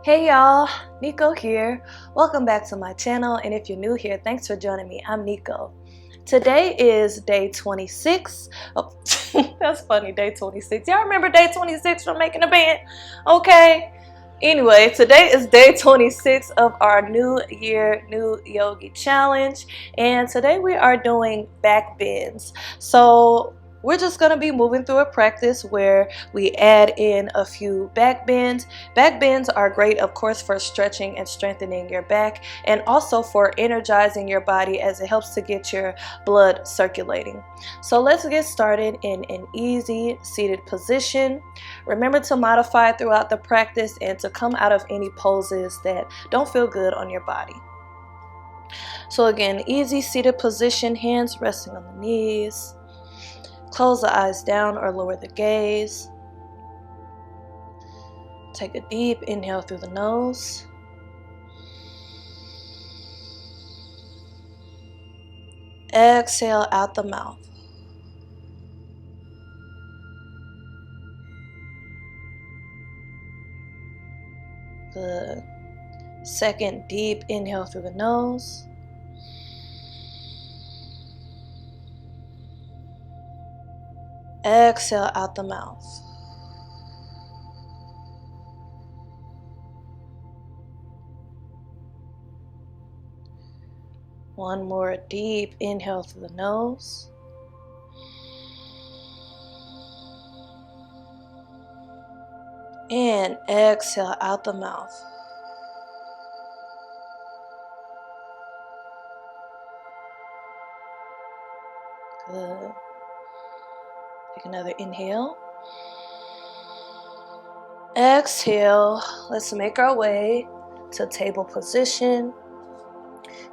Hey y'all, Nico here. Welcome back to my channel, and if you're new here, thanks for joining me. I'm Nico. Today is day 26. Oh, that's funny, day 26. Y'all remember day 26 from making a band? Okay. Anyway, today is day 26 of our New Year, New Yogi challenge, and today we are doing back bends. So we're just going to be moving through a practice where we add in a few back bends. Back bends are great, of course, for stretching and strengthening your back, and also for energizing your body as it helps to get your blood circulating. So let's get started in an easy seated position. Remember to modify throughout the practice and to come out of any poses that don't feel good on your body. So again, easy seated position, hands resting on the knees. Close the eyes down or lower the gaze. Take a deep inhale through the nose. Exhale out the mouth. Good. Second deep inhale through the nose. Exhale out the mouth. One more deep inhale through the nose. And exhale out the mouth. Good. Take another inhale. Exhale. Let's make our way to table position.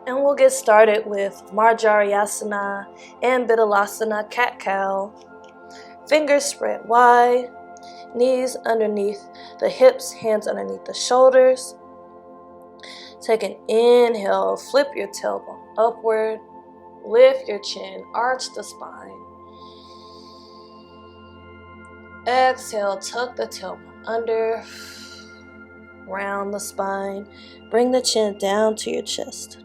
And we'll get started with Marjariyasana and Vidalasana cat-cow. Fingers spread wide, knees underneath the hips, hands underneath the shoulders. Take an inhale, flip your tailbone upward, lift your chin, arch the spine. Exhale, tuck the tailbone under, round the spine, bring the chin down to your chest.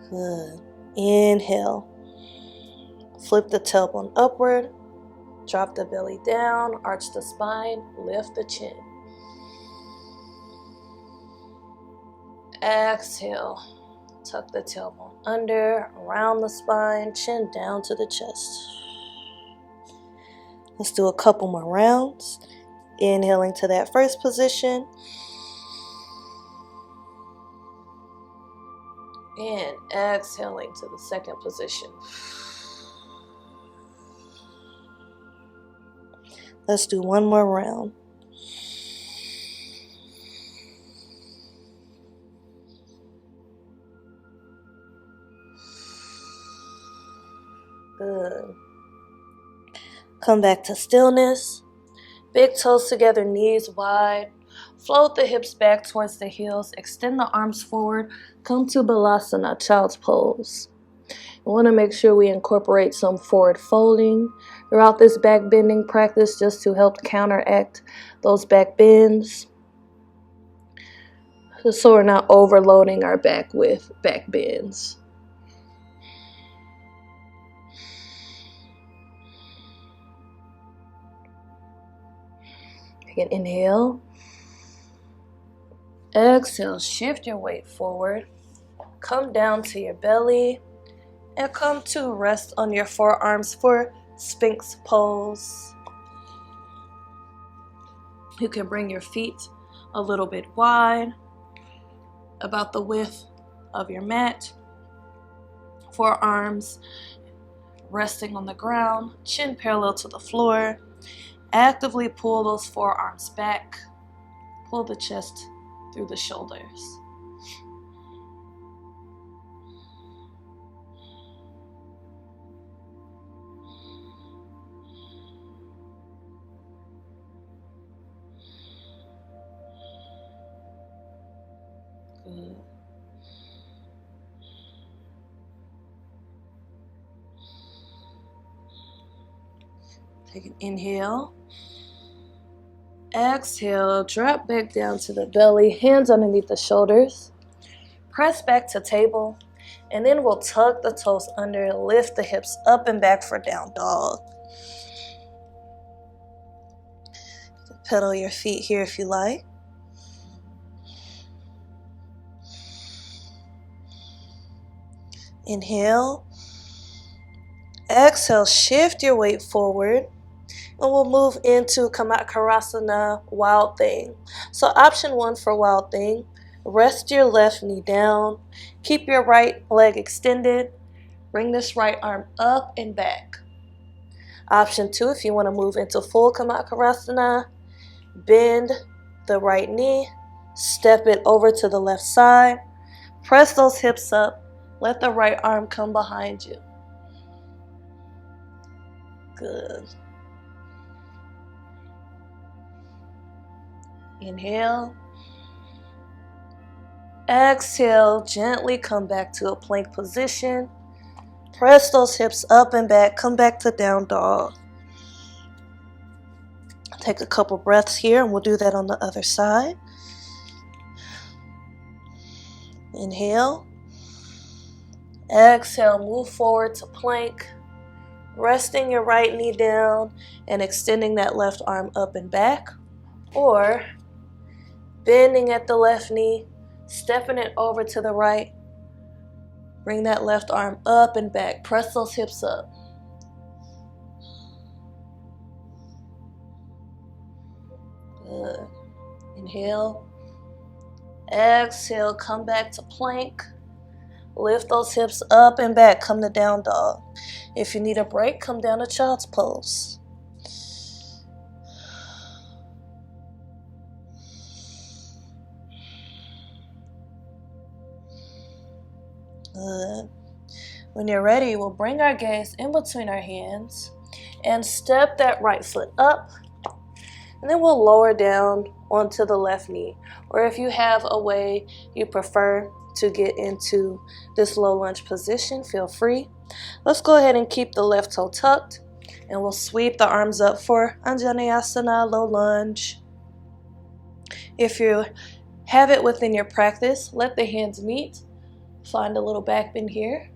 Good. Inhale. Flip the tailbone upward. Drop the belly down. Arch the spine. Lift the chin. Exhale. Tuck the tailbone under. Around the spine. Chin down to the chest. Let's do a couple more rounds. Inhaling to that first position. And exhaling to the second position. Let's do one more round. Good. Come back to stillness. Big toes together, knees wide. Float the hips back towards the heels. Extend the arms forward. Come to Balasana, child's pose. We want to make sure we incorporate some forward folding throughout this back bending practice just to help counteract those back bends. Just so we're not overloading our back with back bends. Take an inhale. Exhale, shift your weight forward. Come down to your belly and come to rest on your forearms for Sphinx pose. You can bring your feet a little bit wide, about the width of your mat. Forearms resting on the ground, chin parallel to the floor. Actively pull those forearms back. Pull the chest through the shoulders. Good. Take an inhale. Exhale, drop back down to the belly, hands underneath the shoulders. Press back to table, and then we'll tuck the toes under, lift the hips up and back for down dog. You can pedal your feet here if you like. Inhale. Exhale, shift your weight forward. And we'll move into Karasana, Wild Thing. So option 1 for Wild Thing, rest your left knee down. Keep your right leg extended. Bring this right arm up and back. Option 2, if you want to move into full Karasana, bend the right knee, step it over to the left side. Press those hips up. Let the right arm come behind you. Good. Inhale. Exhale, gently come back to a plank position. Press those hips up and back. Come back to down dog. Take a couple breaths here and we'll do that on the other side. Inhale. Exhale, move forward to plank. Resting your right knee down and extending that left arm up and back. Or bending at the left knee, stepping it over to the right. Bring that left arm up and back. Press those hips up. Good. Inhale. Exhale, come back to plank. Lift those hips up and back. Come to down dog. If you need a break, come down to child's pose. Good. When you're ready, we'll bring our gaze in between our hands and step that right foot up. And then we'll lower down onto the left knee. Or if you have a way you prefer to get into this low lunge position, feel free. Let's go ahead and keep the left toe tucked. And we'll sweep the arms up for Anjaneyasana, low lunge. If you have it within your practice, let the hands meet. Find a little back bend here.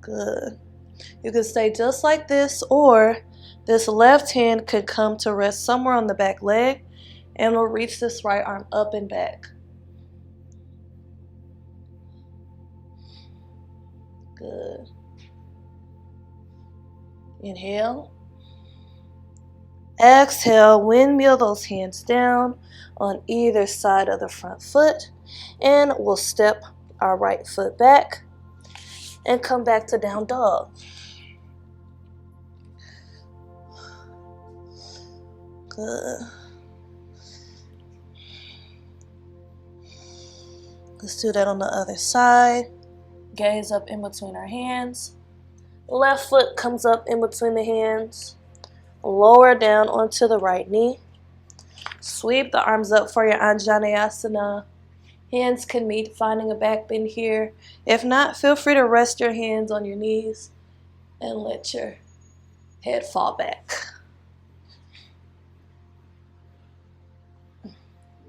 Good. You can stay just like this, or this left hand could come to rest somewhere on the back leg, and we'll reach this right arm up and back. Good. Inhale. Exhale, windmill those hands down on either side of the front foot, and we'll step our right foot back and come back to down dog. Good. Let's do that on the other side. Gaze up in between our hands. Left foot comes up in between the hands. Lower down onto the right knee. Sweep the arms up for your Anjaneyasana. Hands can meet, finding a back bend here. If not, feel free to rest your hands on your knees and let your head fall back.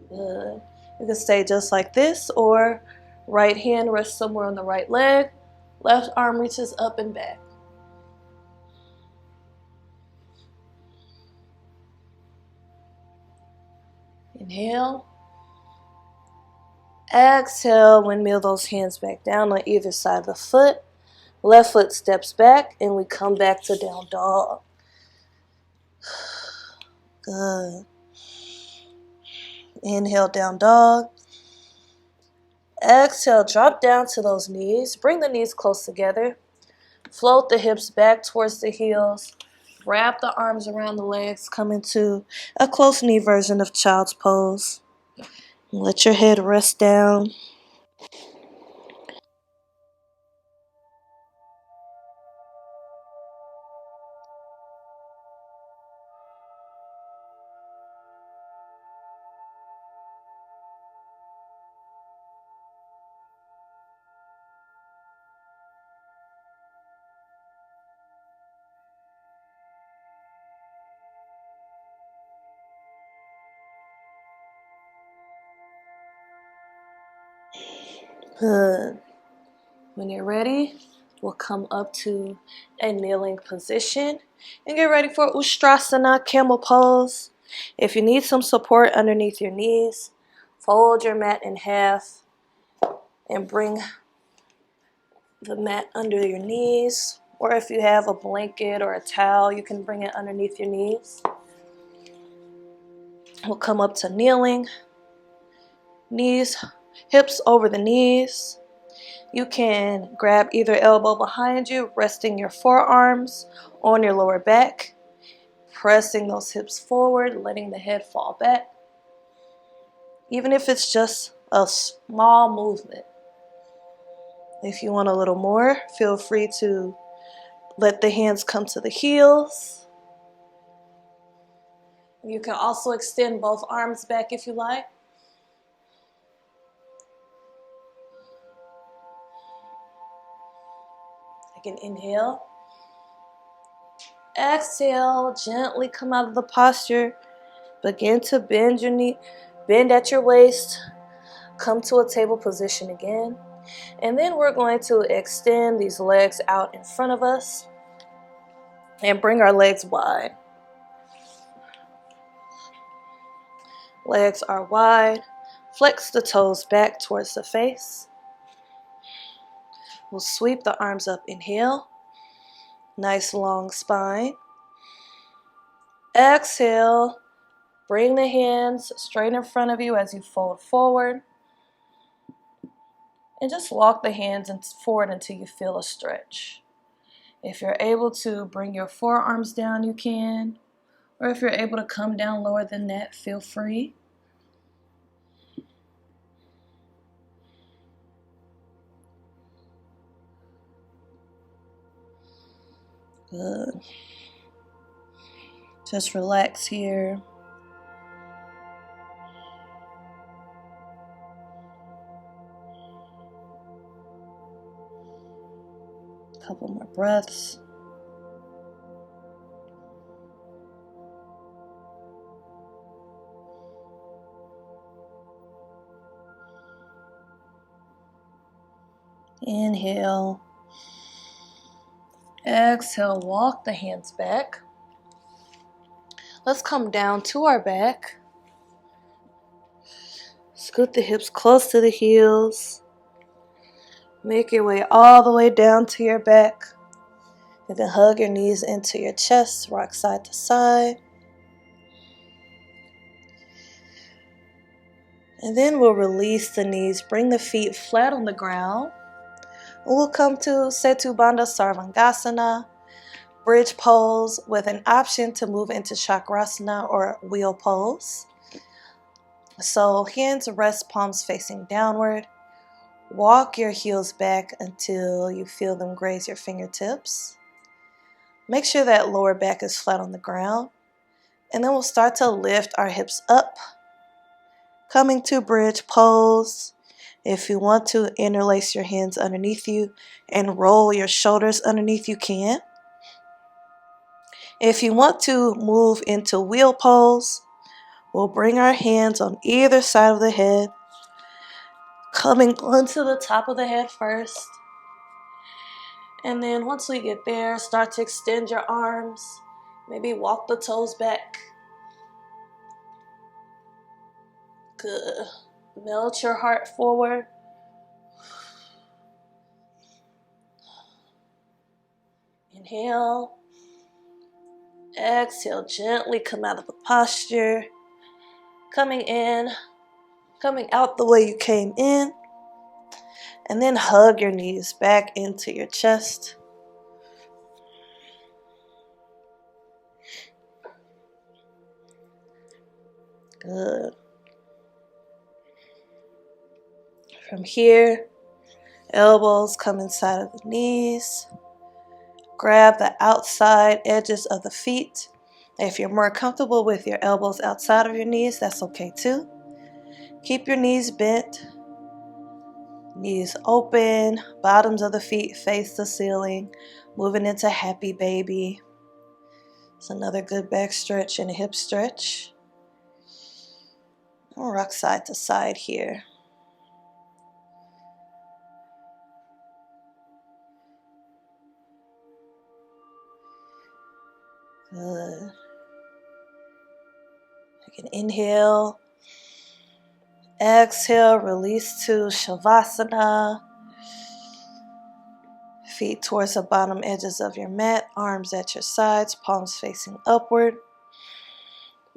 Good. You can stay just like this, or right hand rests somewhere on the right leg. Left arm reaches up and back. Inhale. Exhale, windmill those hands back down on either side of the foot. Left foot steps back and we come back to down dog. Good. Inhale, down dog. Exhale, drop down to those knees. Bring the knees close together. Float the hips back towards the heels. Wrap the arms around the legs. Come into a close knee version of child's pose. Let your head rest down. Good. When you're ready, we'll come up to a kneeling position and get ready for Ustrasana, camel pose. If you need some support underneath your knees, fold your mat in half and bring the mat under your knees. Or if you have a blanket or a towel, you can bring it underneath your knees. We'll come up to kneeling. Knees, hips over the knees. You can grab either elbow behind you, resting your forearms on your lower back, pressing those hips forward, letting the head fall back. Even if it's just a small movement. If you want a little more, feel free to let the hands come to the heels. You can also extend both arms back if you like. Take an inhale. Exhale, gently come out of the posture. Begin to bend your knee, bend at your waist. Come to a table position again. And then we're going to extend these legs out in front of us and bring our legs wide. Legs are wide. Flex the toes back towards the face. We'll sweep the arms up. Inhale. Nice long spine. Exhale. Bring the hands straight in front of you as you fold forward. And just walk the hands forward until you feel a stretch. If you're able to bring your forearms down, you can. Or if you're able to come down lower than that, feel free. Good. Just relax here. A couple more breaths. Inhale. Exhale, walk the hands back. Let's come down to our back. Scoot the hips close to the heels. Make your way all the way down to your back. You can hug your knees into your chest, rock side to side. And then we'll release the knees, bring the feet flat on the ground. We'll come to Setu Bandha Sarvangasana, bridge pose with an option to move into Chakrasana or wheel pose. So hands rest, palms facing downward. Walk your heels back until you feel them graze your fingertips. Make sure that lower back is flat on the ground. And then we'll start to lift our hips up. Coming to bridge pose. If you want to interlace your hands underneath you and roll your shoulders underneath, you can. If you want to move into wheel pose, we'll bring our hands on either side of the head, coming onto the top of the head first. And then once we get there, start to extend your arms. Maybe walk the toes back. Good. Melt your heart forward. Inhale. Exhale, gently come out of the posture. Coming in, coming out the way you came in. And then hug your knees back into your chest. Good. From here, elbows come inside of the knees. Grab the outside edges of the feet. If you're more comfortable with your elbows outside of your knees, that's okay too. Keep your knees bent, knees open, bottoms of the feet face the ceiling, moving into happy baby. It's another good back stretch and a hip stretch. We'll rock side to side here. Good. You can inhale, exhale, release to Savasana. Feet towards the bottom edges of your mat, arms at your sides, palms facing upward.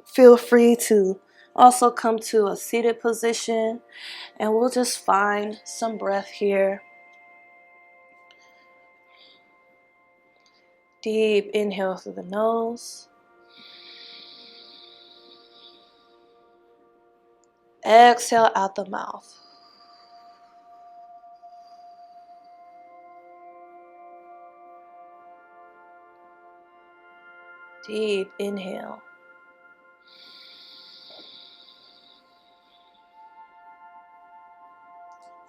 Feel free to also come to a seated position, and we'll just find some breath here. Deep inhale through the nose. Exhale out the mouth. Deep inhale.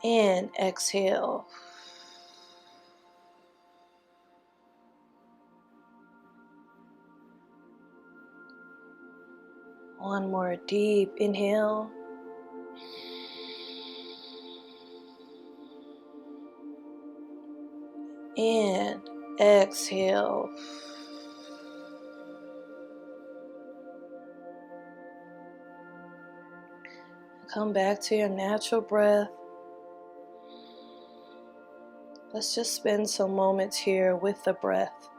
And exhale. One more deep inhale. And exhale. Come back to your natural breath. Let's just spend some moments here with the breath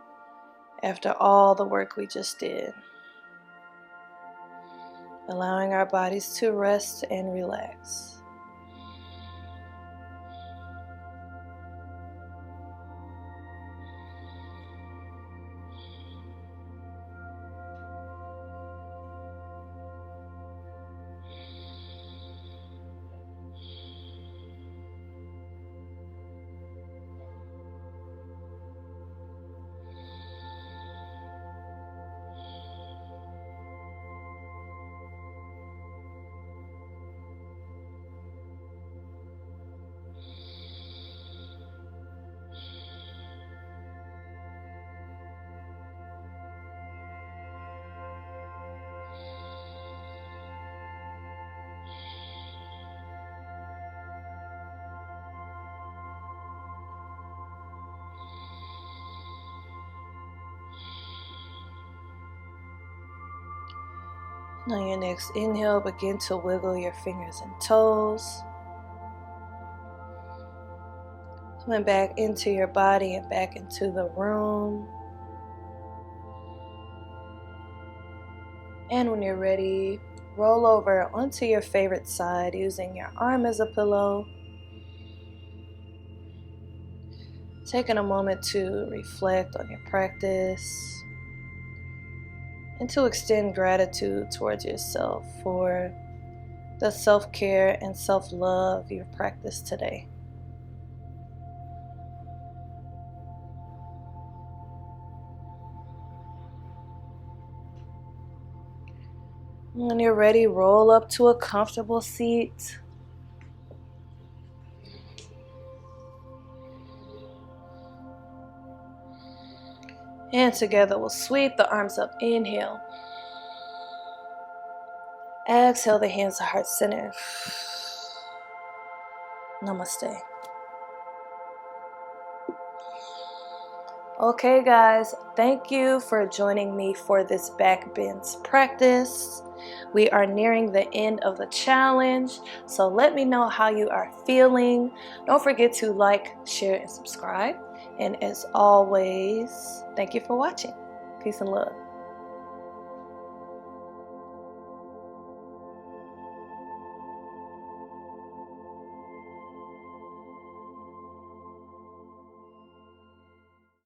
after all the work we just did. Allowing our bodies to rest and relax. On your next inhale, begin to wiggle your fingers and toes. Coming back into your body and back into the room. And when you're ready, roll over onto your favorite side using your arm as a pillow. Taking a moment to reflect on your practice and to extend gratitude towards yourself for the self-care and self-love you've practiced today. When you're ready, roll up to a comfortable seat. And together we'll sweep the arms up. Inhale. Exhale the hands to heart center. Namaste. Okay guys, thank you for joining me for this Backbends practice. We are nearing the end of the challenge, so let me know how you are feeling. Don't forget to like, share, and subscribe. And as always, thank you for watching. Peace and love.